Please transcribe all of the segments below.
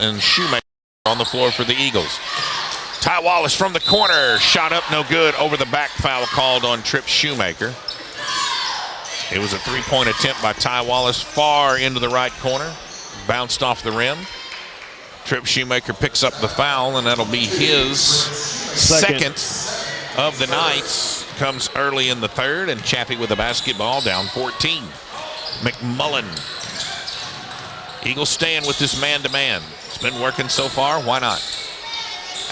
and Shoemaker on the floor for the Eagles. Ty Wallace from the corner, shot up, no good. Over the back, foul called on Tripp Shoemaker. It was a three-point attempt by Ty Wallace far into the right corner. Bounced off the rim. Tripp Shoemaker picks up the foul, and that'll be his second of the night. Comes early in the third, and Chaffee with the basketball, down 14. McMullen. Eagles staying with this man-to-man. It's been working so far. Why not?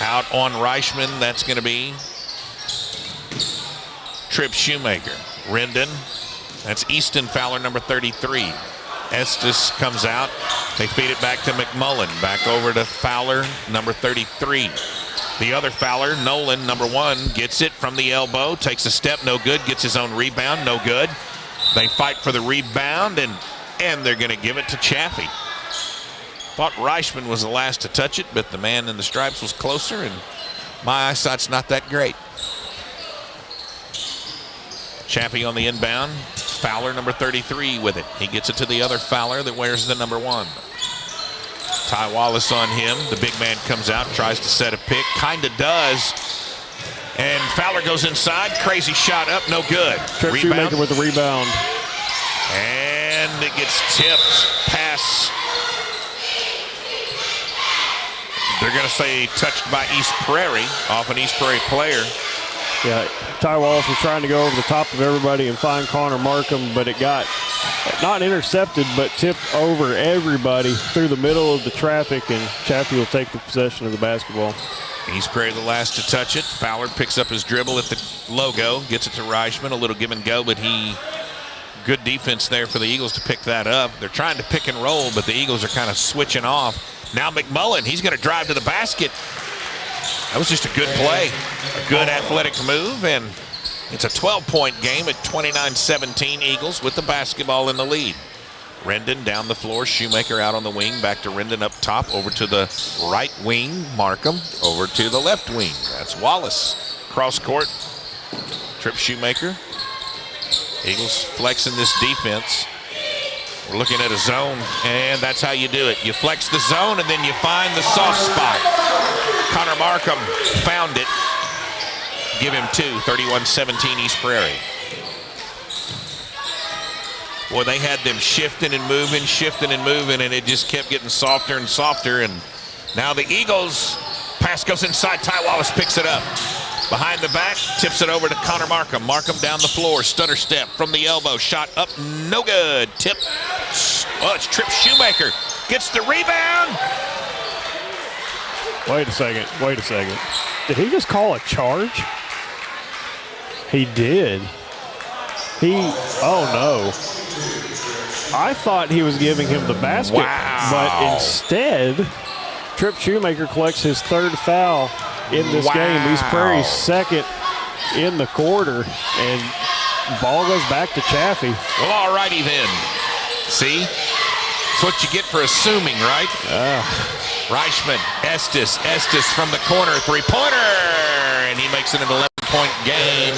Out on Reichman, that's going to be Tripp Shoemaker. Rendon. That's Easton Fowler, number 33. Estes comes out. They feed it back to McMullen. Back over to Fowler, number 33. The other Fowler, Nolan, number 1, gets it from the elbow. Takes a step, no good. Gets his own rebound, no good. They fight for the rebound, and they're going to give it to Chaffee. Thought Reichman was the last to touch it, but the man in the stripes was closer, and my eyesight's not that great. Chaffee on the inbound. Fowler, number 33, with it. He gets it to the other Fowler that wears the number 1. Ty Wallace on him. The big man comes out, tries to set a pick. Kind of does. And Fowler goes inside. Crazy shot up, no good. Tripp Shoemaker with the rebound. And it gets tipped. Pass. They're going to say touched by East Prairie, off an East Prairie player. Yeah, Ty Wallace was trying to go over the top of everybody and find Connor Markham, but it got not intercepted, but tipped over everybody through the middle of the traffic, and Chaffee will take the possession of the basketball. East Prairie the last to touch it. Fowler picks up his dribble at the logo, gets it to Reichman, a little give and go, but good defense there for the Eagles to pick that up. They're trying to pick and roll, but the Eagles are kind of switching off. Now McMullen, he's going to drive to the basket. That was just a good play, a good athletic move, and it's a 12-point game at 29-17. Eagles with the basketball in the lead. Rendon down the floor, Shoemaker out on the wing, back to Rendon up top, over to the right wing, Markham, over to the left wing. That's Wallace. Cross court, Tripp Shoemaker. Eagles flexing this defense. We're looking at a zone, and that's how you do it. You flex the zone, and then you find the soft spot. Connor Markham found it. Give him 2, 31-17 East Prairie. Boy, they had them shifting and moving, and it just kept getting softer and softer. And now the Eagles, pass goes inside. Ty Wallace picks it up. Behind the back, tips it over to Connor Markham. Markham down the floor, stutter step from the elbow. Shot up, no good. Tip. Oh, it's Tripp Shoemaker. Gets the rebound. Wait a second. Did he just call a charge? He did. Oh no. I thought he was giving him the basket, but instead, Tripp Shoemaker collects his 3rd foul in this game. East Prairie's 2nd in the quarter, and ball goes back to Chaffee. Well, all righty then. See? That's what you get for assuming, right? Reichman, Estes from the corner, 3-pointer, and he makes it an 11-point game.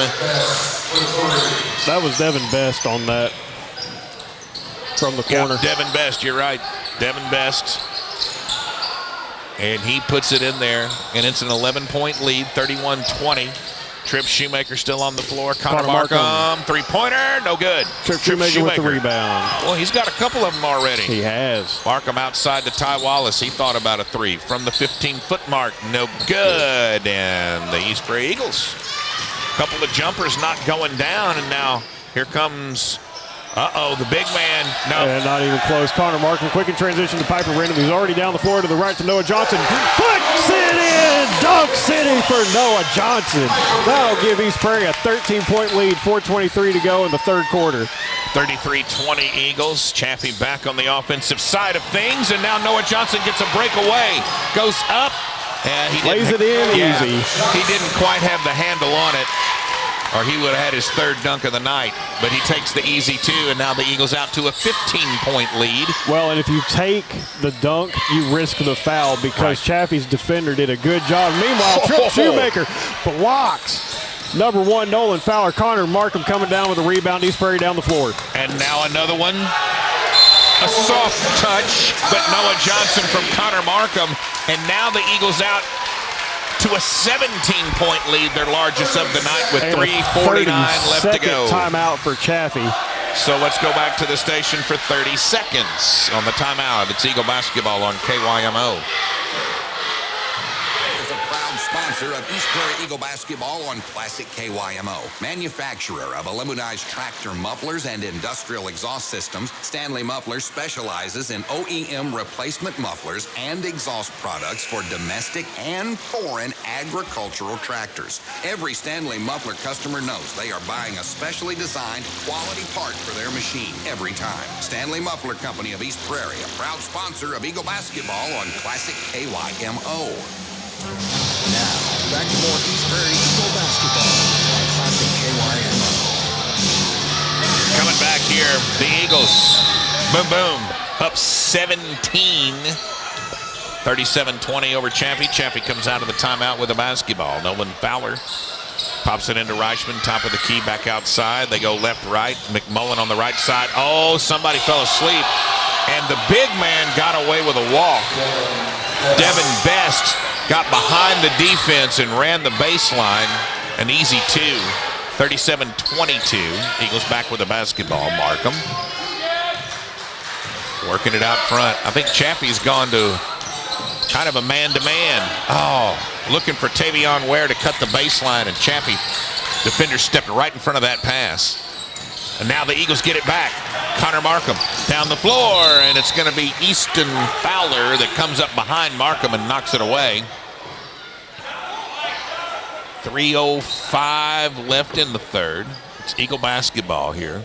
That was Devin Best on that from the corner. Yeah, Devin Best, you're right. Devin Best. And he puts it in there, and it's an 11-point lead, 31-20. Tripp Shoemaker still on the floor. Connor Markham, 3-pointer, no good. Tripp Shoemaker with the rebound. Well, he's got a couple of them already. He has. Markham outside to Ty Wallace. He thought about a 3 from the 15-foot mark, no good. And the East Prairie Eagles, a couple of jumpers not going down, and now here comes the big man. No. And not even close. Connor Markham, quick in transition to Piper Rendon, who's already down the floor to the right to Noah Johnson. Puts it in! Dunk City for Noah Johnson. That'll give East Prairie a 13-point lead, 4:23 to go in the 3rd quarter. 33-20 Eagles. Chaffee back on the offensive side of things, and now Noah Johnson gets a breakaway. Goes up, and he lays it in easy. He didn't quite have the handle on it, or he would have had his 3rd dunk of the night. But he takes the easy 2, and now the Eagles out to a 15-point lead. Well, and if you take the dunk, you risk the foul because Chaffee's defender did a good job. Meanwhile, Tripp Shoemaker blocks. Number 1, Nolan Fowler. Connor Markham coming down with a rebound. East Prairie down the floor. And now another one. A soft touch, but Noah Johnson from Connor Markham. And now the Eagles out to a 17-point lead, their largest of the night, with 3:49 left to go. Timeout for Chaffee. So let's go back to the station for 30 seconds on the timeout. It's Eagle basketball on KYMO. Sponsor of East Prairie Eagle basketball on Classic KYMO. Manufacturer of aluminized tractor mufflers and industrial exhaust systems, Stanley Mufflers specializes in OEM replacement mufflers and exhaust products for domestic and foreign agricultural tractors. Every Stanley Muffler customer knows they are buying a specially designed quality part for their machine every time. Stanley Muffler Company of East Prairie, a proud sponsor of Eagle basketball on Classic KYMO. Now, back to more East Prairie Eagle basketball on Classic KYMO. Coming back here, the Eagles, boom, boom, up 17, 37-20 over Chaffee. Chaffee comes out of the timeout with a basketball. Nolan Fowler pops it into Reichman, top of the key, back outside. They go left, right. McMullen on the right side. Oh, somebody fell asleep, and the big man got away with a walk. Devin Best got behind the defense and ran the baseline. An easy two. 37-22. Eagles back with the basketball. Markham working it out front. I think Chaffee's gone to kind of a man-to-man. Oh, looking for Tavion Ware to cut the baseline, and Chaffee defender stepped right in front of that pass. And now the Eagles get it back. Connor Markham down the floor, and it's going to be Easton Fowler that comes up behind Markham and knocks it away. 3:05 left in the third. It's Eagle basketball here.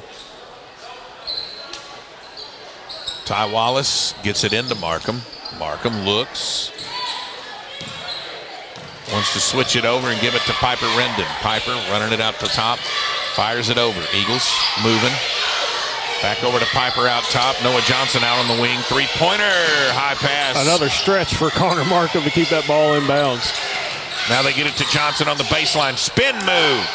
Ty Wallace gets it into Markham. Markham looks. Wants to switch it over and give it to Piper Rendon. Piper running it out to top. Fires it over. Eagles moving. Back over to Piper out top. Noah Johnson out on the wing. Three-pointer. High pass. Another stretch for Connor Markham to keep that ball in bounds. Now they get it to Johnson on the baseline. Spin move.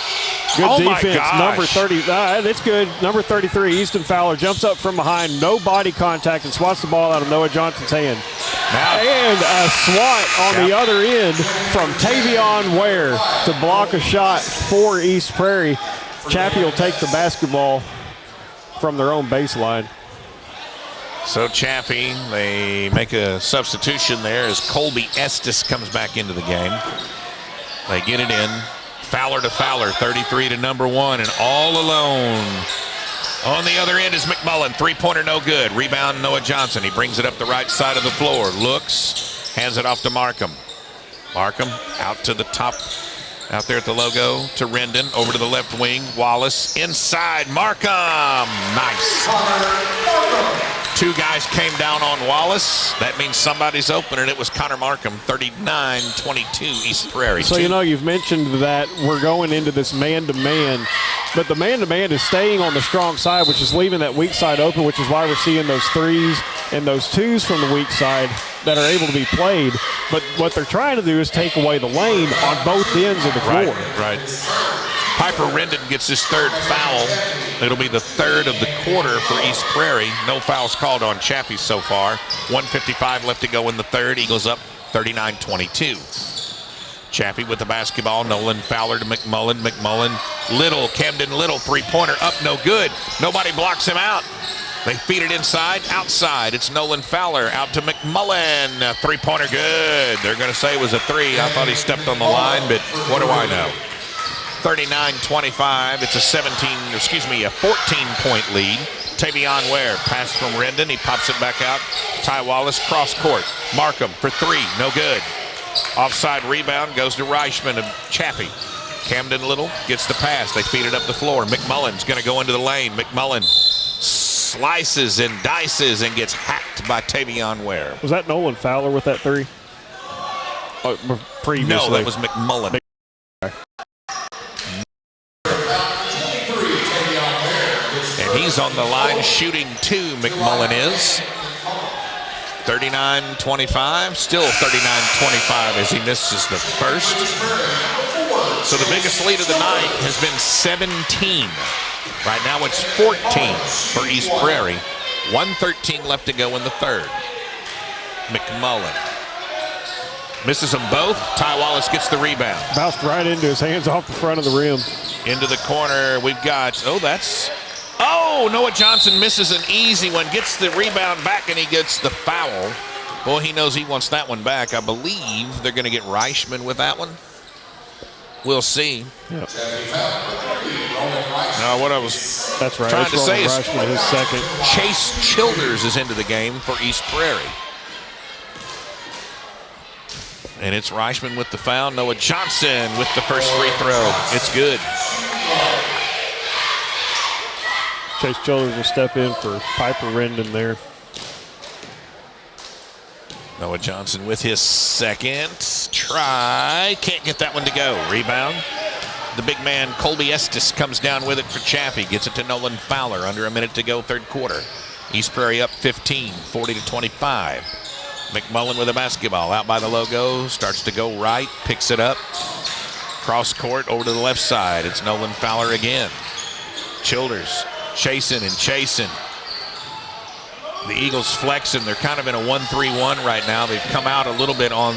Good defense. Number 30. That's good. Number 33, Easton Fowler, jumps up from behind. No body contact and swats the ball out of Noah Johnson's hand. And a swat on the other end from Tavion Ware to block a shot for East Prairie. Chaffee will take the basketball from their own baseline. So Chaffee, they make a substitution there as Colby Estes comes back into the game. They get it in. Fowler to Fowler, 33 to number 1, and all alone. On the other end is McMullen. Three-pointer no good. Rebound Noah Johnson. He brings it up the right side of the floor. Looks, hands it off to Markham. Markham out to the top, out there at the logo, to Rendon. Over to the left wing. Wallace inside. Markham. Nice. Two guys came down on Wallace. That means somebody's open, and it was Connor Markham. 39-22 East Prairie. So, you know, you've mentioned that we're going into this man-to-man, but the man-to-man is staying on the strong side, which is leaving that weak side open, which is why we're seeing those threes and those twos from the weak side that are able to be played. But what they're trying to do is take away the lane on both ends of the floor. Right. Piper Rendon gets his third foul. It'll be the third of the quarter for East Prairie. No fouls called on Chaffee so far. 1:55 left to go in the third. Eagles up 39-22. Chaffee with the basketball. Nolan Fowler to McMullen. McMullen, Little, Camden Little, three-pointer up, no good. Nobody blocks him out. They feed it inside, outside. It's Nolan Fowler out to McMullen. Three-pointer good. They're going to say it was a three. I thought he stepped on the line, but what do I know? 39-25. It's a 14-point lead. Tavion Ware, pass from Rendon. He pops it back out. Ty Wallace, cross court. Markham for three, no good. Offside rebound goes to Reichman of Chaffee. Camden Little gets the pass. They feed it up the floor. McMullen's going to go into the lane. McMullen slices and dices and gets hacked by Tavion Ware. Was that Nolan Fowler with that three? Previously? No, that was McMullen. He's on the line shooting two, McMullen is. 39-25, still 39-25 as he misses the first. So the biggest lead of the night has been 17. Right now it's 14 for East Prairie. 1:13 left to go in the third. McMullen misses them both. Ty Wallace gets the rebound. Bounced right into his hands off the front of the rim. Into the corner. We've got, Noah Johnson misses an easy one. Gets the rebound back, and he gets the foul. Boy, he knows he wants that one back. I believe they're going to get Reichman with that one. We'll see. Yep. Now, what I was That's right. trying to say is Reichman, his second. Chase Childers is into the game for East Prairie. And it's Reichman with the foul. Noah Johnson with the first free throw. It's good. Chase Childers will step in for Piper Rendon there. Noah Johnson with his second try. Can't get that one to go. Rebound. The big man, Colby Estes, comes down with it for Chaffee. Gets it to Nolan Fowler. Under a minute to go, third quarter. East Prairie up 15, 40-25. McMullen with a basketball out by the logo. Starts to go right. Picks it up. Cross court over to the left side. It's Nolan Fowler again. Childers chasing and chasing. The Eagles flexing. They're kind of in a 1-3-1 right now. They've come out a little bit on,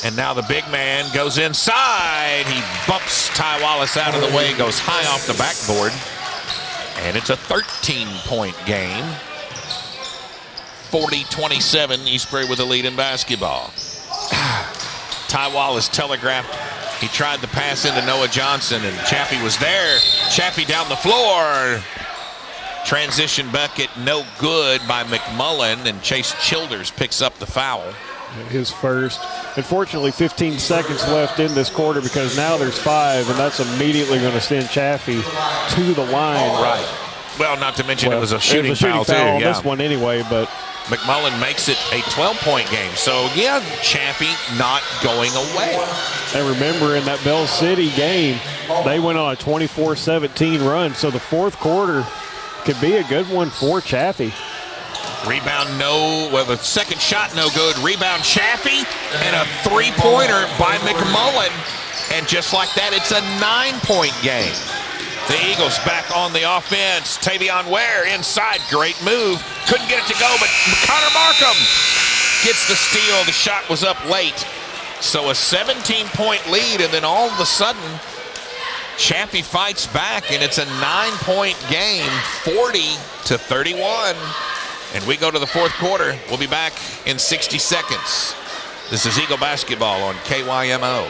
and now the big man goes inside. He bumps Ty Wallace out of the way, goes high off the backboard, and it's a 13-point game. 40-27, East Prairie with a lead in basketball. Ty Wallace telegraphed. He tried the pass into Noah Johnson, and Chaffee was there. Chaffee down the floor. Transition bucket, no good by McMullen, and Chase Childers picks up the foul. His first. Unfortunately, 15 seconds left in this quarter because now there's 5, and that's immediately going to send Chaffee to the line. Right. Well, not to mention it was a shooting foul, too. On this one anyway, but McMullen makes it a 12-point game. So, yeah, Chaffee not going away. And remember, in that Bell City game, they went on a 24-17 run. So the fourth quarter could be a good one for Chaffee. Rebound, the second shot, no good. Rebound, Chaffee, and a three-pointer by McMullen. And just like that, it's a 9-point game. The Eagles back on the offense. Tavion Ware inside. Great move. Couldn't get it to go, but Connor Markham gets the steal. The shot was up late. So a 17-point lead, and then all of a sudden, Chaffee fights back, and it's a 9-point game, 40-31. And we go to the fourth quarter. We'll be back in 60 seconds. This is Eagle Basketball on KYMO.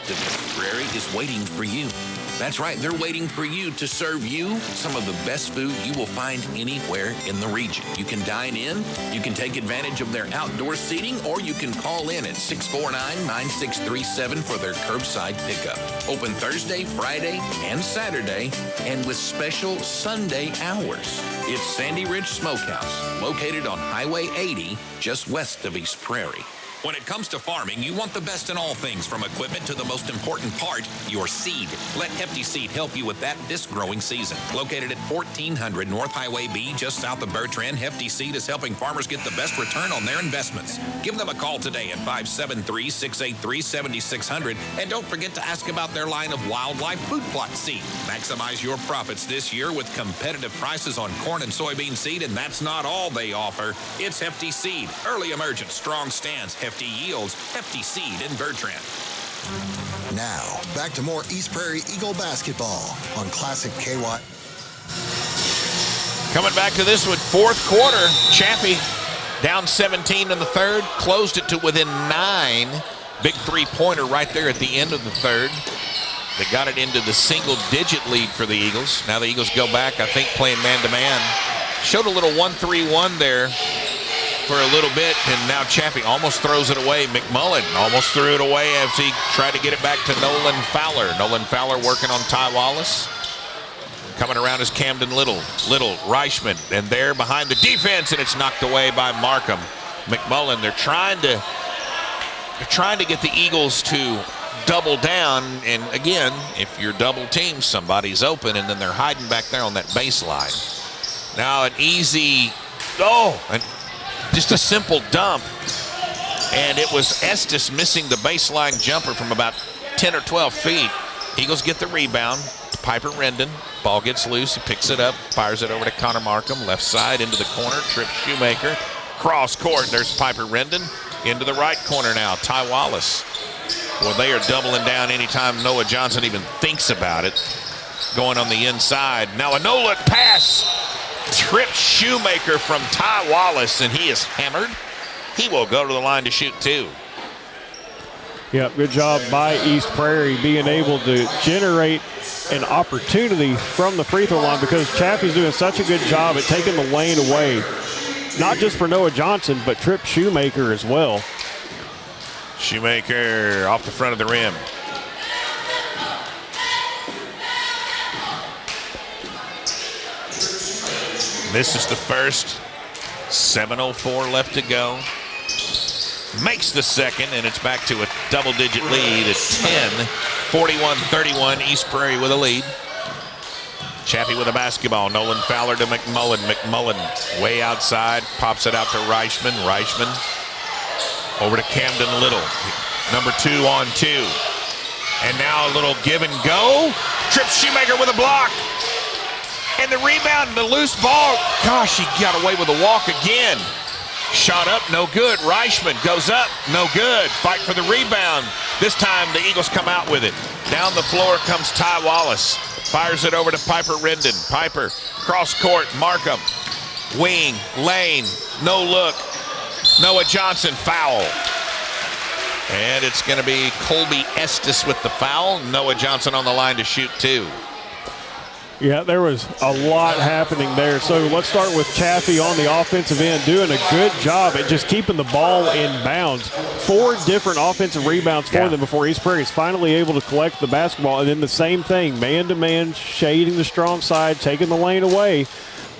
The Prairie is waiting for you. That's right, they're waiting for you to serve you some of the best food you will find anywhere in the region. You can dine in, you can take advantage of their outdoor seating, or you can call in at 649-9637 for their curbside pickup. Open Thursday, Friday, and Saturday, and with special Sunday hours. It's Sandy Ridge Smokehouse, located on Highway 80, just west of East Prairie. When it comes to farming, you want the best in all things, from equipment to the most important part, your seed. Let Hefty Seed help you with that this growing season. Located at 1400 North Highway B, just south of Bertrand, Hefty Seed is helping farmers get the best return on their investments. Give them a call today at 573-683-7600, and don't forget to ask about their line of wildlife food plot seed. Maximize your profits this year with competitive prices on corn and soybean seed, and that's not all they offer. It's Hefty Seed, early emergent, strong stands, hefty yields, Hefty Seed in Bertrand. Now, back to more East Prairie Eagle basketball on Classic KY. Coming back to this one, fourth quarter. Chaffee down 17 in the third, closed it to within 9. Big three-pointer right there at the end of the third. They got it into the single-digit lead for the Eagles. Now the Eagles go back, I think, playing man-to-man. Showed a little 1-3-1 there for a little bit, and now Chaffee almost throws it away. McMullen almost threw it away as he tried to get it back to Nolan Fowler. Nolan Fowler working on Ty Wallace. Coming around is Camden Little, Reichman, and there behind the defense, and it's knocked away by Markham. McMullen, they're trying to get the Eagles to double down, and again, if you're double teamed, somebody's open, and then they're hiding back there on that baseline. Now an easy, just a simple dump, and it was Estes missing the baseline jumper from about 10 or 12 feet. Eagles get the rebound. to Piper Rendon. Ball gets loose. He picks it up, fires it over to Connor Markham. Left side into the corner. Trips Shoemaker. Cross court. There's Piper Rendon. Into the right corner now. Ty Wallace. Well, they are doubling down anytime Noah Johnson even thinks about it. Going on the inside. Now a no-look pass. Trips Shoemaker from Ty Wallace, and he is hammered. He will go to the line to shoot 2. Yeah, good job by East Prairie being able to generate an opportunity from the free throw line, because Chaffee's doing such a good job at taking the lane away, not just for Noah Johnson, but Tripp Shoemaker as well. Shoemaker off the front of the rim. This is the first. 7:04 left to go. Makes the second, and it's back to a double-digit lead at 10. 41-31, East Prairie with a lead. Chaffee with a basketball. Nolan Fowler to McMullen. McMullen way outside, pops it out to Reichman. Reichman over to Camden Little. Number 2 on 2. And now a little give and go. Trips Shoemaker with a block. And the rebound, the loose ball. Gosh, he got away with a walk again. Shot up, no good. Reichman goes up, no good. Fight for the rebound. This time the Eagles come out with it. Down the floor comes Ty Wallace. Fires it over to Piper Rendon. Piper, cross court, Markham. Wing, lane, no look. Noah Johnson, foul. And it's going to be Colby Estes with the foul. Noah Johnson on the line to shoot 2. Yeah, there was a lot happening there. So let's start with Chaffee on the offensive end, doing a good job at just keeping the ball in bounds. 4 different offensive rebounds for them before East Prairie is finally able to collect the basketball. And then the same thing, man-to-man, shading the strong side, taking the lane away.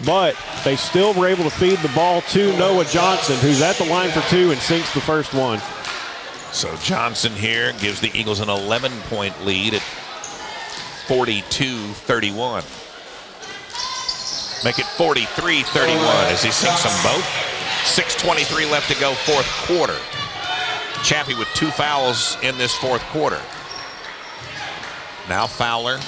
But they still were able to feed the ball to Noah Johnson, who's at the line for 2 and sinks the first one. So Johnson here gives the Eagles an 11-point lead at 42-31. Make it 43-31 as he sinks them both. 6:23 left to go, fourth quarter. Chaffee with 2 fouls in this fourth quarter. Now Fowler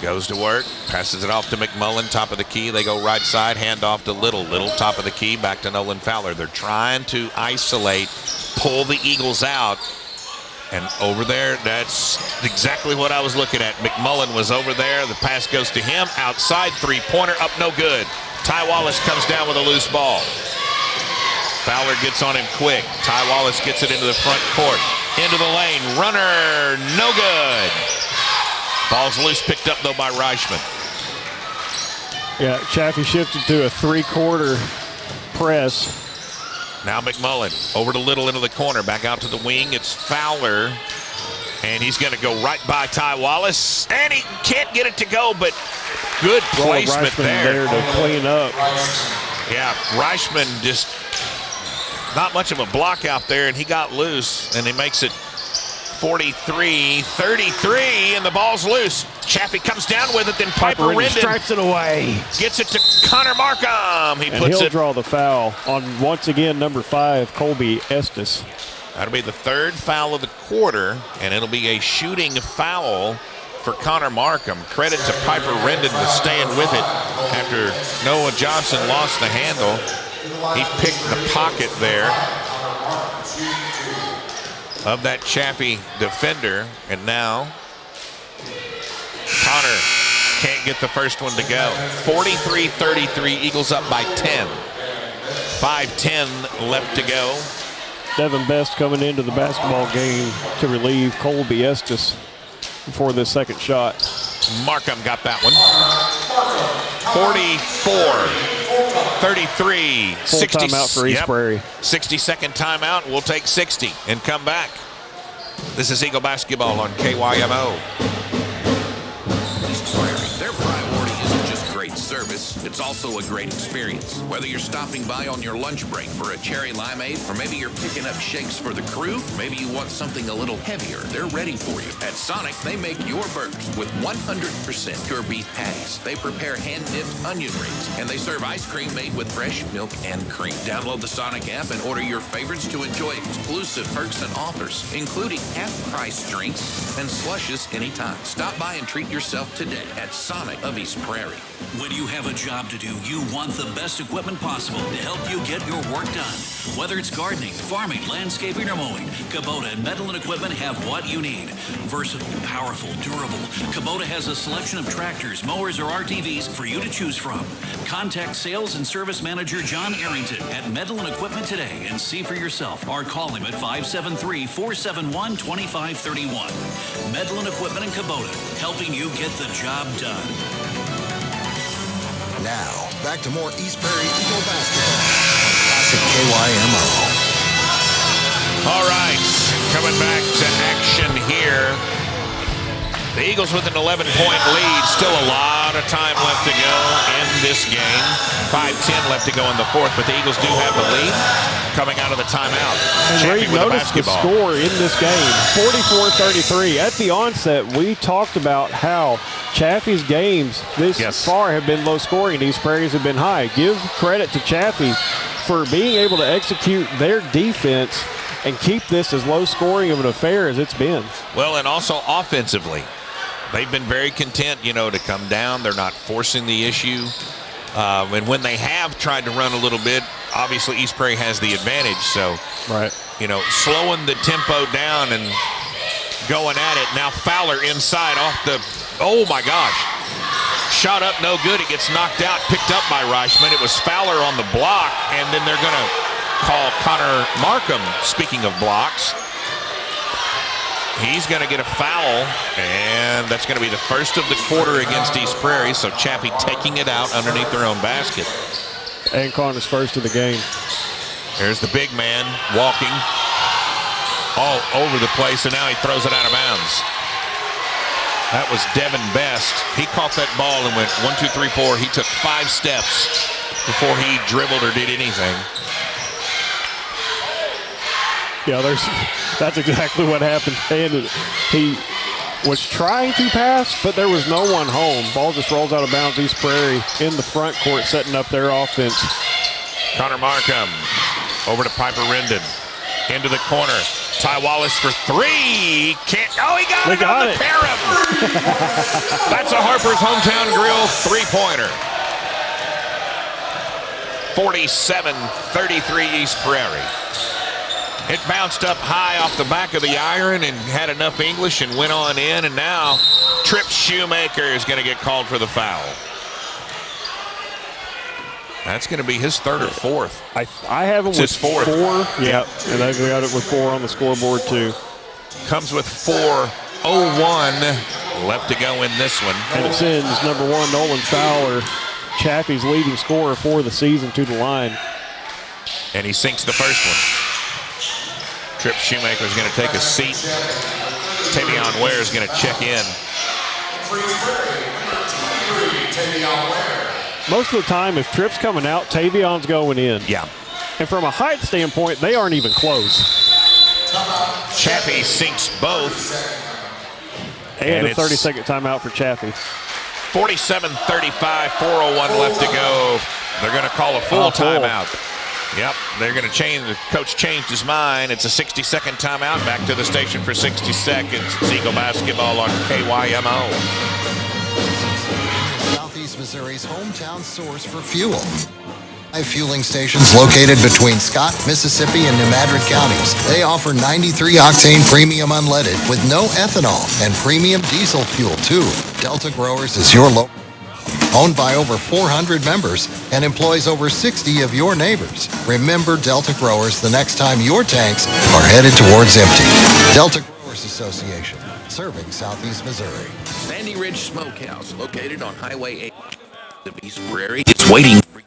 goes to work, passes it off to McMullen, top of the key. They go right side, hand off to Little. Little, top of the key, back to Nolan Fowler. They're trying to isolate, pull the Eagles out. And over there, that's exactly what I was looking at. McMullen was over there. The pass goes to him. Outside, three-pointer, up no good. Ty Wallace comes down with a loose ball. Fowler gets on him quick. Ty Wallace gets it into the front court. Into the lane. Runner, no good. Ball's loose, picked up, though, by Reichman. Yeah, Chaffee shifted to a 3-quarter press. Now McMullen over to Little into the corner, back out to the wing. It's Fowler, and he's going to go right by Ty Wallace, and he can't get it to go, but good placement there to clean up. Yeah, Reichman just not much of a block out there, and he got loose, and he makes it 43-33, and the ball's loose. Chaffee comes down with it, then Piper Rendon strikes it away. Gets it to Connor Markham. He'll draw the foul on, once again, number 5, Colby Estes. That'll be the 3rd foul of the quarter, and it'll be a shooting foul for Connor Markham. Credit to Piper Rendon for staying with it after Noah Johnson lost the handle. He picked the pocket there of that Chaffee defender, and now Connor can't get the first one to go. 43-33, Eagles up by 10. 5:10 left to go. Devin Best coming into the basketball game to relieve Colby Estes before this second shot. Markham got that one. 44-33. Full timeout for East Prairie. 60-second timeout. We'll take 60 and come back. This is Eagle basketball on KYMO. East Prairie, their priority isn't just great great service, it's also a great experience. Whether you're stopping by on your lunch break for a cherry limeade, or maybe you're picking up shakes for the crew, maybe you want something a little heavier, they're ready for you. At Sonic, they make your burgers with 100% pure beef patties. They prepare hand-dipped onion rings, and they serve ice cream made with fresh milk and cream. Download the Sonic app and order your favorites to enjoy exclusive perks and offers, including half-price drinks and slushes anytime. Stop by and treat yourself today at Sonic of East Prairie. When you have a job to do, you want the best equipment possible to help you get your work done. Whether it's gardening, farming, landscaping, or mowing, Kubota and Metal and Equipment have what you need. Versatile, powerful, durable. Kubota has a selection of tractors, mowers, or RTVs for you to choose from. Contact Sales and Service Manager John Arrington at Metal and Equipment today and see for yourself, or call him at 573-471-2531. Metal and Equipment and Kubota, helping you get the job done. Now, back to more East Prairie Eagle basketball on Classic KYMO. All right, coming back to action here. The Eagles with an 11-point lead. Still a lot of time left to go in this game. 5:10 left to go in the fourth, but the Eagles do have the lead coming out of the timeout. And Chaffee Reed, with the notice the basketball. score in this game, 44-33. At the onset, we talked about how Chaffee's games this far have been low scoring and East Prairie's have been high. Give credit to Chaffee for being able to execute their defense and keep this as low scoring of an affair as it's been. Well, and also offensively. They've been very content, to come down. They're not forcing the issue. And when they have tried to run a little bit, obviously East Prairie has the advantage. So, slowing the tempo down and going at it. Now Fowler inside off the, oh my gosh. Shot up, no good. It gets knocked out, picked up by Reichman. It was Fowler on the block, and then they're going to call Connor Markham, speaking of blocks. He's going to get a foul, and that's going to be the first of the quarter against East Prairie. So Chaffee taking it out underneath their own basket. And Connor's first of the game. There's the big man walking all over the place, and now he throws it out of bounds. That was Devin Best. He caught that ball and went 1, 2, 3, 4. He took 5 steps before he dribbled or did anything. Yeah, that's exactly what happened. And he was trying to pass, but there was no one home. Ball just rolls out of bounds. East Prairie in the front court setting up their offense. Connor Markham over to Piper Rendon. Into the corner. Ty Wallace for 3. Can't. Oh, he got it on the carom. That's a Harper's Hometown Grill 3-pointer. 47-33 East Prairie. It bounced up high off the back of the iron and had enough English and went on in. And now Trip Shoemaker is going to get called for the foul. That's going to be his third or fourth. I have him with 4. Yeah, and they've got it with 4 on the scoreboard too. Comes with 4:01 left to go in this one. And it sends number 1 Nolan Fowler, Chaffee's leading scorer for the season, to the line. And he sinks the first one. Trip Shoemaker is going to take a seat. Tavion Ware is going to check in. Most of the time, if Trip's coming out, Tavion's going in. Yeah. And from a height standpoint, they aren't even close. Chaffee sinks both. And a 30-second timeout for Chaffee. 47-35, 4:01 left to go. They're going to call a full timeout. Yep, they're going to change. The coach changed his mind. It's a 60-second timeout. Back to the station for 60 seconds. It's Eagle basketball on KYMO. Southeast Missouri's hometown source for fuel. 5 fueling stations located between Scott, Mississippi, and New Madrid counties. They offer 93-octane premium unleaded with no ethanol and premium diesel fuel, too. Delta Growers is your local. Owned by over 400 members and employs over 60 of your neighbors. Remember Delta Growers the next time your tanks are headed towards empty. Delta Growers Association, serving Southeast Missouri. Sandy Ridge Smokehouse, located on Highway 8 of East Prairie, is waiting for you.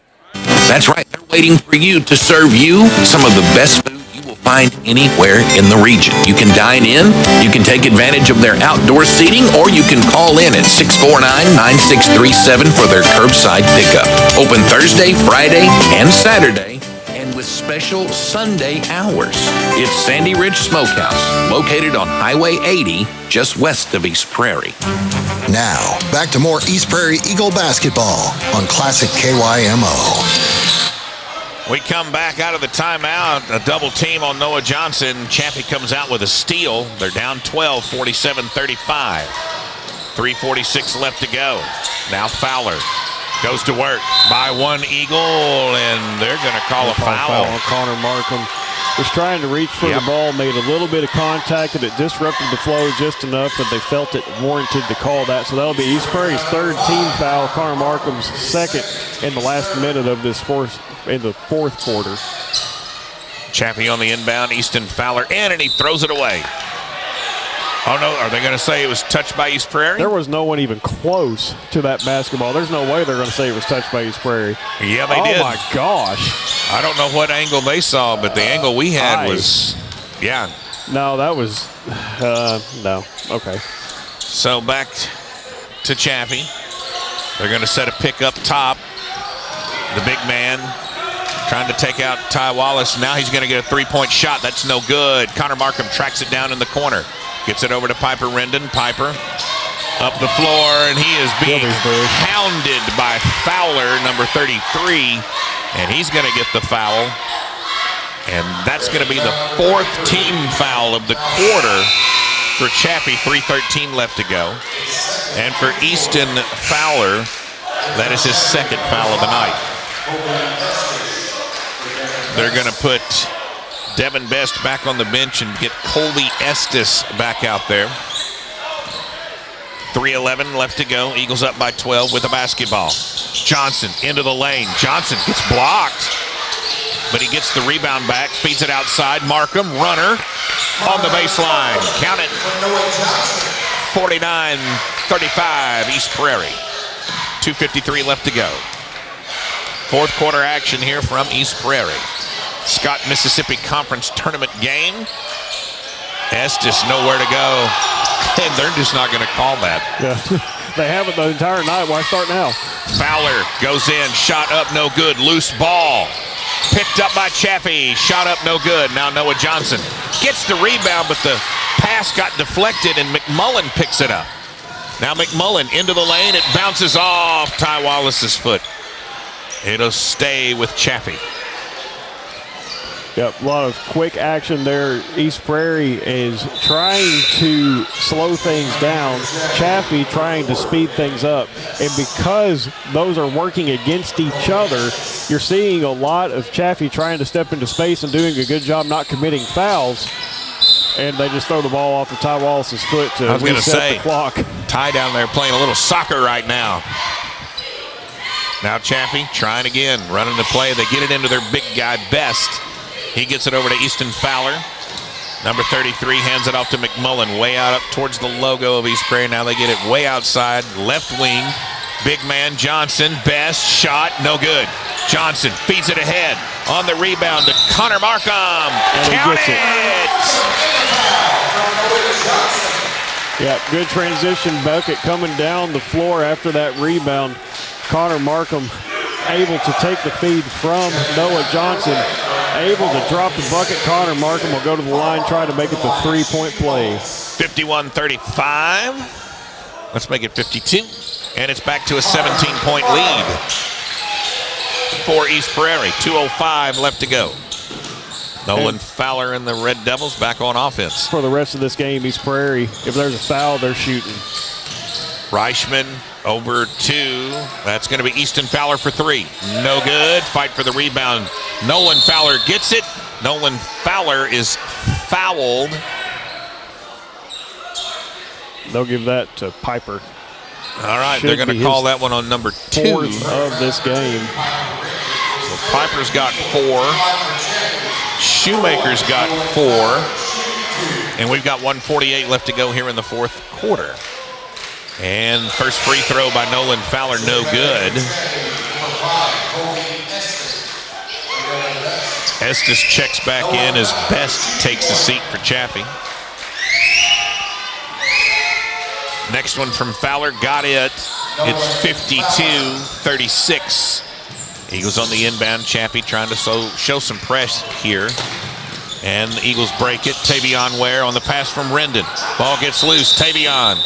That's right, they're waiting for you to serve you some of the best food you will find anywhere in the region. You can dine in, you can take advantage of their outdoor seating, or you can call in at 649-9637 for their curbside pickup. Open Thursday, Friday, and Saturday, and with special Sunday hours. It's Sandy Ridge Smokehouse, located on Highway 80, just west of East Prairie. Now, back to more East Prairie Eagle basketball on Classic KYMO. We come back out of the timeout. A double team on Noah Johnson. Chaffee comes out with a steal. They're down 12, 47-35. 3:46 left to go. Now Fowler goes to work by one Eagle, and they're going to call a foul. Connor Markham was trying to reach for the ball, made a little bit of contact, and it disrupted the flow just enough that they felt it warranted to call that. So that'll be East Prairie's third team foul, Connor Markham's second in the last minute of this in the fourth quarter. Chaffee on the inbound. Easton Fowler in, and he throws it away. Oh, no. Are they going to say it was touched by East Prairie? There was no one even close to that basketball. There's no way they're going to say it was touched by East Prairie. Yeah, they did. Oh, my gosh. I don't know what angle they saw, but the angle we had was, No, that was, no. Okay. So back to Chaffee. They're going to set a pick up top. The big man trying to take out Ty Wallace. Now he's going to get a three-point shot. That's no good. Connor Markham tracks it down in the corner. Gets it over to Piper Rendon. Piper up the floor, and he is being hounded by Fowler, number 33, and he's going to get the foul. And that's going to be the fourth team foul of the quarter for Chaffee. 3:13 left to go. And for Easton Fowler, that is his second foul of the night. They're going to put Devin Best back on the bench and get Colby Estes back out there. 3:11 left to go. Eagles up by 12 with the basketball. Johnson into the lane. Johnson gets blocked, but he gets the rebound back, feeds it outside. Markham, runner, on the baseline. Count it. 49-35, East Prairie. 2:53 left to go. Fourth quarter action here from East Prairie. Scott, Mississippi Conference Tournament game. Estes nowhere to go, and they're just not going to call that. Yeah. They haven't the entire night. Why start now? Fowler goes in, shot up, no good. Loose ball. Picked up by Chaffee, shot up, no good. Now Noah Johnson gets the rebound, but the pass got deflected, and McMullen picks it up. Now McMullen into the lane. It bounces off Ty Wallace's foot. It'll stay with Chaffee. Yep, a lot of quick action there. East Prairie is trying to slow things down. Chaffee trying to speed things up. And because those are working against each other, you're seeing a lot of Chaffee trying to step into space and doing a good job not committing fouls. And they just throw the ball off of Ty Wallace's foot to reset the clock. Ty down there playing a little soccer right now. Now Chaffee trying again, running the play. They get it into their big guy, Best. He gets it over to Easton Fowler. Number 33 hands it off to McMullen, way out up towards the logo of East Prairie. Now they get it way outside, left wing. Big man Johnson, Best, shot, no good. Johnson feeds it ahead. On the rebound to Connor Markham. And Count he gets it. Yeah, good transition bucket coming down the floor after that rebound. Connor Markham able to take the feed from Noah Johnson. Able to drop the bucket. Connor Markham will go to the line, try to make it the three-point play. 51-35. Let's make it 52. And it's back to a 17-point lead for East Prairie. 2:05 left to go. Nolan Fowler and the Red Devils back on offense. For the rest of this game, East Prairie, if there's a foul, they're shooting. Reichman over two. That's going to be Easton Fowler for three. No good. Fight for the rebound. Nolan Fowler gets it. Nolan Fowler is fouled. They'll give that to Piper. All right, they're going to call that one on number 2 fourth of this game. So Piper's got 4. Shoemaker's got 4. And we've got 1:48 left to go here in the fourth quarter. And first free throw by Nolan Fowler, no good. Estes checks back in as Best takes the seat for Chaffee. Next one from Fowler, got it. It's 52-36. Eagles on the inbound. Chaffee trying to show some press here. And the Eagles break it. Tavion Ware on the pass from Rendon. Ball gets loose. Tavion.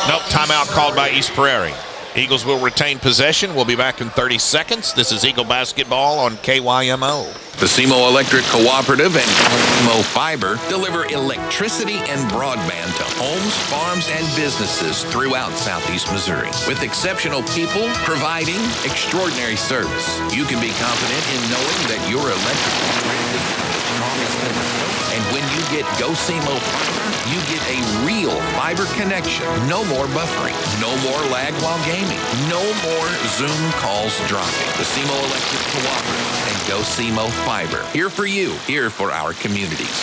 Nope, timeout called by East Prairie. Eagles will retain possession. We'll be back in 30 seconds. This is Eagle Basketball on KYMO. The SEMO Electric Cooperative and SEMO Fiber deliver electricity and broadband to homes, farms, and businesses throughout southeast Missouri. With exceptional people providing extraordinary service, you can be confident in knowing that your electric grid is the strongest in the state. And when you get GoSEMO Fiber, you get a real fiber connection. No more buffering, no more lag while gaming, no more Zoom calls dropping. The SEMO Electric Cooperative and GoSEMO Fiber. Here for you, here for our communities.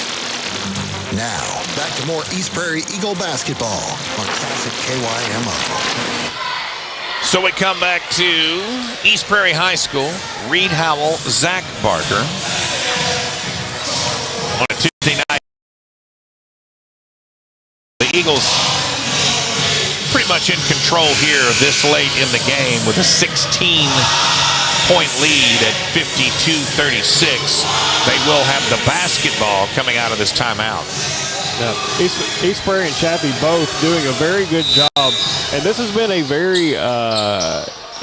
Now, back to more East Prairie Eagle basketball on Classic KYMO. So we come back to East Prairie High School. Reed Howell, Zach Barker. On a Tuesday night, the Eagles pretty much in control here this late in the game with a 16-point lead at 52-36. They will have the basketball coming out of this timeout. Yeah. East Prairie and Chaffee both doing a very good job. And this has been a very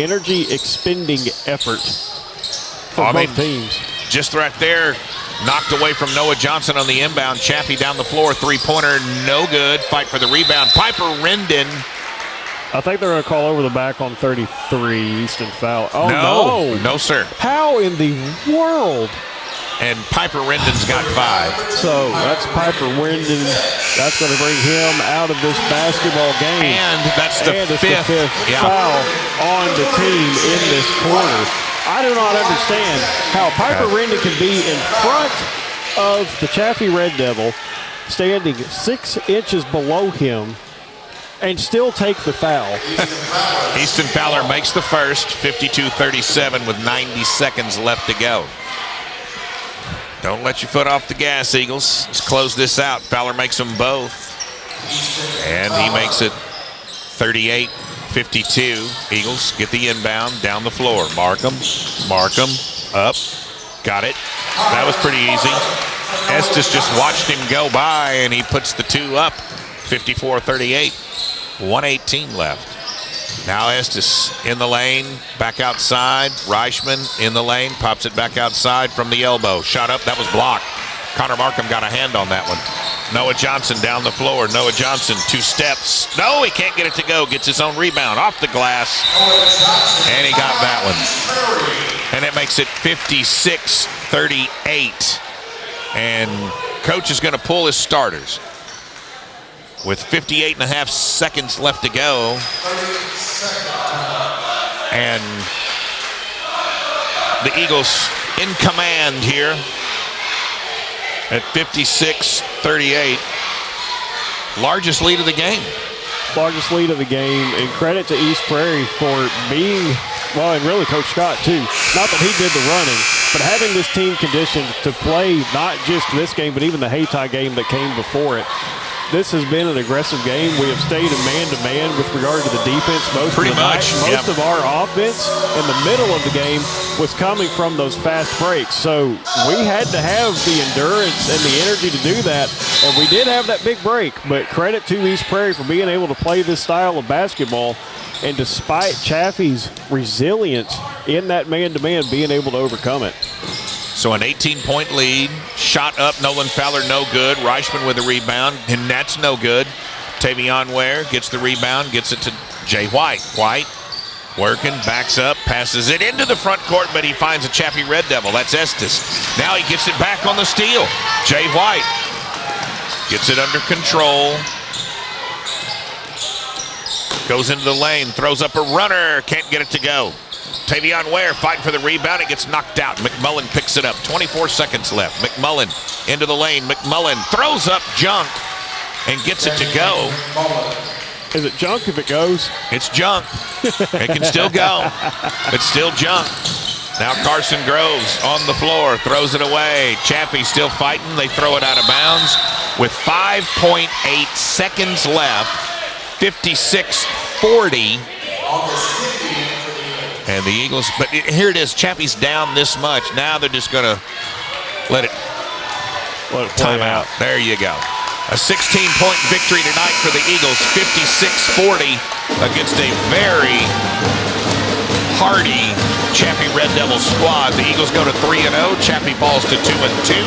energy expending effort for both teams. Just right there, knocked away from Noah Johnson on the inbound. Chaffee down the floor, three-pointer, no good. Fight for the rebound. Piper Rendon. I think they're going to call over the back on 33, Easton foul. Oh, no. No, sir. How in the world? And Piper Rendon's got 5. So that's Piper Rendon. That's going to bring him out of this basketball game. And that's the fifth foul on the team in this quarter. I do not understand how Piper Rendon can be in front of the Chaffee Red Devil, standing 6 inches below him, and still take the foul. Easton Fowler makes the first, 52-37 with 90 seconds left to go. Don't let your foot off the gas, Eagles. Let's close this out. Fowler makes them both. And he makes it 38-52. Eagles get the inbound down the floor. Markham, up, got it. That was pretty easy. Estes just watched him go by, and he puts the 2 up. 54-38, 1:18 left. Now Estes in the lane, back outside. Reichman in the lane, pops it back outside from the elbow. Shot up, that was blocked. Connor Markham got a hand on that one. Noah Johnson down the floor. Noah Johnson, 2 steps. No, he can't get it to go. Gets his own rebound off the glass. And he got that one. And it makes it 56-38. And coach is going to pull his starters. With 58.5 seconds left to go. And the Eagles in command here at 56-38. Largest lead of the game. Largest lead of the game, and credit to East Prairie for being, well, and really Coach Scott too. Not that he did the running, but having this team conditioned to play not just this game, but even the Hayti game that came before it. This has been an aggressive game. We have stayed in man-to-man with regard to the defense most of our offense in the middle of the game was coming from those fast breaks. So we had to have the endurance and the energy to do that, and we did have that big break. But credit to East Prairie for being able to play this style of basketball, and despite Chaffee's resilience in that man-to-man, being able to overcome it. So an 18-point lead. Shot up, Nolan Fowler, no good. Reichman with a rebound, and that's no good. Tavion Ware gets the rebound, gets it to Jay White. White working, backs up, passes it into the front court, but he finds a Chaffee Red Devil. That's Estes. Now he gets it back on the steal. Jay White gets it under control. Goes into the lane, throws up a runner, can't get it to go. Tavion Ware fighting for the rebound. It gets knocked out. McMullen picks it up. 24 seconds left. McMullen into the lane. McMullen throws up junk and gets it to go. Is it junk if it goes? It's junk. It can still go. It's still junk. Now Carson Groves on the floor, throws it away. Chaffee still fighting. They throw it out of bounds with 5.8 seconds left. 56-40. And the Eagles, but here it is. Chaffee's down this much. Now they're just going to let it time out. There you go. A 16-point victory tonight for the Eagles, 56-40 against a very hardy Chaffee Red Devils squad. The Eagles go to 3-0. Chaffee falls to 2-2.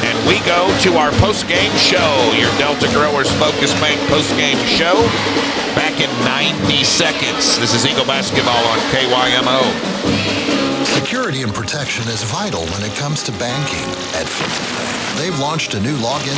And we go to our post-game show, your Delta Growers Focus Bank post-game show. Back in 90 seconds. This is Eagle Basketball on KYMO. Security and protection is vital when it comes to banking. At Focus Bank, they've launched a new login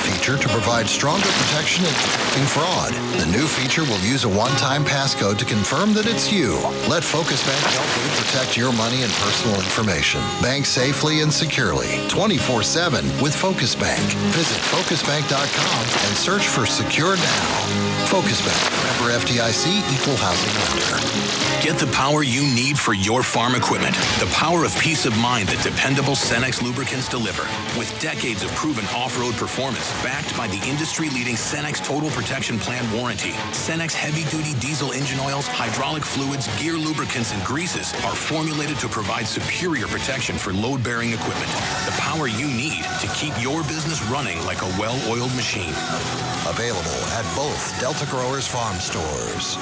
feature to provide stronger protection and detecting fraud. The new feature will use a one-time passcode to confirm that it's you. Let Focus Bank help you protect your money and personal information. Bank safely and securely, 24/7 with Focus Bank. Visit focusbank.com and search for Secure Now. Focus Bank, member FDIC, equal housing lender. Get the power you need for your farm equipment. The power of peace of mind that dependable Cenex lubricants deliver. With decades of proven off-road performance backed by the industry-leading Cenex Total Protection Plan warranty. Cenex heavy-duty diesel engine oils, hydraulic fluids, gear lubricants, and greases are formulated to provide superior protection for load-bearing equipment. The power you need to keep your business running like a well-oiled machine. Available at both Delta Growers Farm Stores.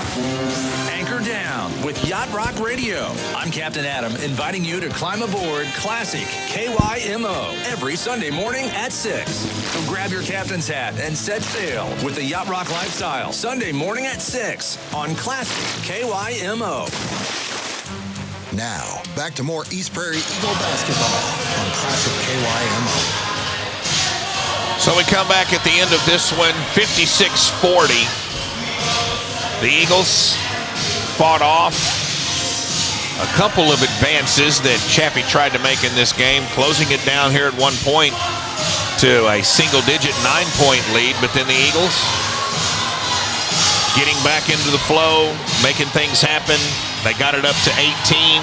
Anchor down with Yacht Rock Radio. I'm Captain Adam, inviting you to climb aboard Classic KYMO every Sunday morning at 6. So grab your captain's hat and set sail with the Yacht Rock lifestyle Sunday morning at 6 on Classic KYMO. Now, back to more East Prairie Eagle basketball on Classic KYMO. So we come back at the end of this one, 56-40. The Eagles fought off a couple of advances that Chaffee tried to make in this game, closing it down here at one point to a single-digit 9-point lead. But then the Eagles getting back into the flow, making things happen. They got it up to 18,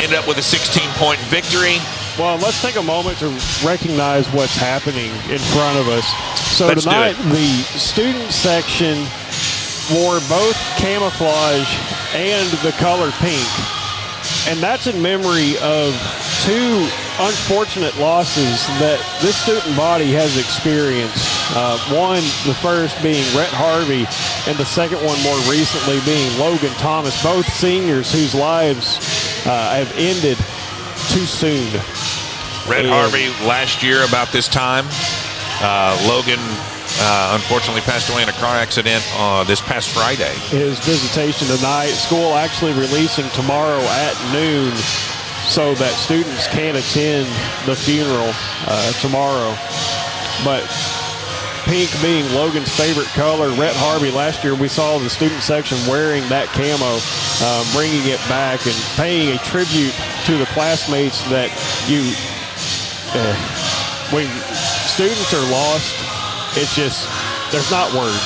ended up with a 16-point victory. Well, let's take a moment to recognize what's happening in front of us. So Let's tonight, the student section wore both camouflage and the color pink. And that's in memory of two unfortunate losses that this student body has experienced. One, the first being Rhett Harvey, and the second one more recently being Logan Thomas, both seniors whose lives have ended too soon. Rhett Harvey last year about this time. Logan unfortunately passed away in a car accident this past Friday. His visitation tonight. School actually releasing tomorrow at noon so that students can attend the funeral tomorrow. But pink being Logan's favorite color. Rhett Harvey, last year we saw the student section wearing that camo, bringing it back and paying a tribute to the classmates that when students are lost, it's just, there's not words.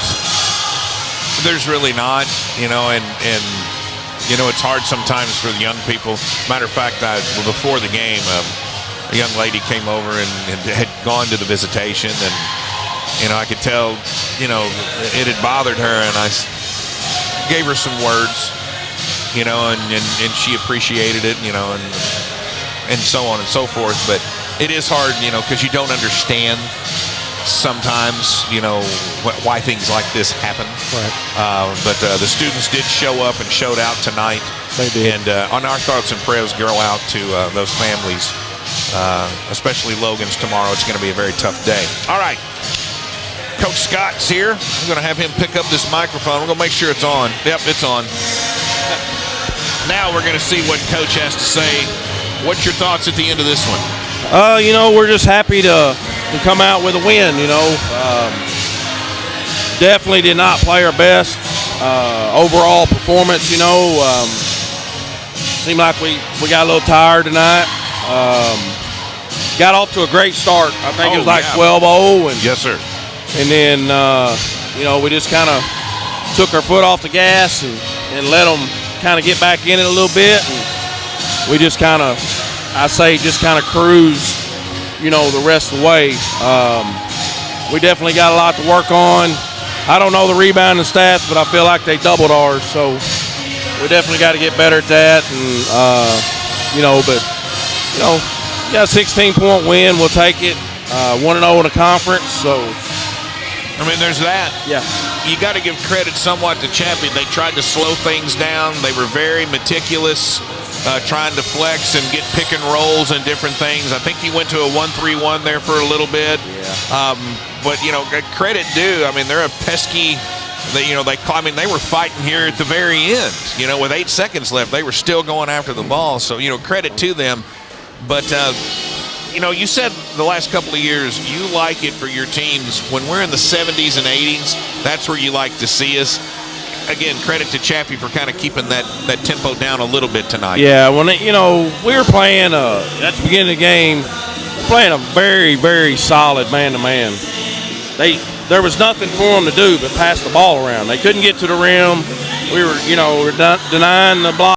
There's really not, and it's hard sometimes for the young people. Matter of fact, before the game, a young lady came over and had gone to the visitation, and I could tell, it had bothered her, and I gave her some words, and she appreciated it, and so on and so forth. But it is hard, because you don't understand sometimes, why things like this happen. Right. But the students did show up and showed out tonight. They did. And on our thoughts and prayers go out to those families, especially Logan's tomorrow. It's going to be a very tough day. All right. Coach Scott's here. I'm going to have him pick up this microphone. We're going to make sure it's on. Yep, it's on. Now we're going to see what Coach has to say. What's your thoughts at the end of this one? We're just happy to come out with a win, Definitely did not play our best overall performance, Seemed like we got a little tired tonight. Got off to a great start. I think it was like 12-0. Yes, sir. And then, we just kind of took our foot off the gas and let them kind of get back in it a little bit. And we just kind of, cruise, the rest of the way. We definitely got a lot to work on. I don't know the rebounding stats, but I feel like they doubled ours, so we definitely got to get better at that. And, you got a 16-point win. We'll take it. 1-0 in the conference, so. I mean, there's that. Yeah. You got to give credit somewhat to Chaffee. They tried to slow things down. They were very meticulous, trying to flex and get pick and rolls and different things. I think he went to a 1-3-1 there for a little bit. Yeah. But credit due. I mean, they're a pesky. They were fighting here at the very end. With 8 seconds left, they were still going after the ball. So credit to them. But you said the last couple of years you like it for your teams when we're in the 70s and 80s. That's where you like to see us. Again, credit to Chaffee for kind of keeping that tempo down a little bit tonight. Yeah, when we were playing at the beginning of the game, playing a very, very solid man-to-man. There was nothing for them to do but pass the ball around. They couldn't get to the rim. We were denying the block.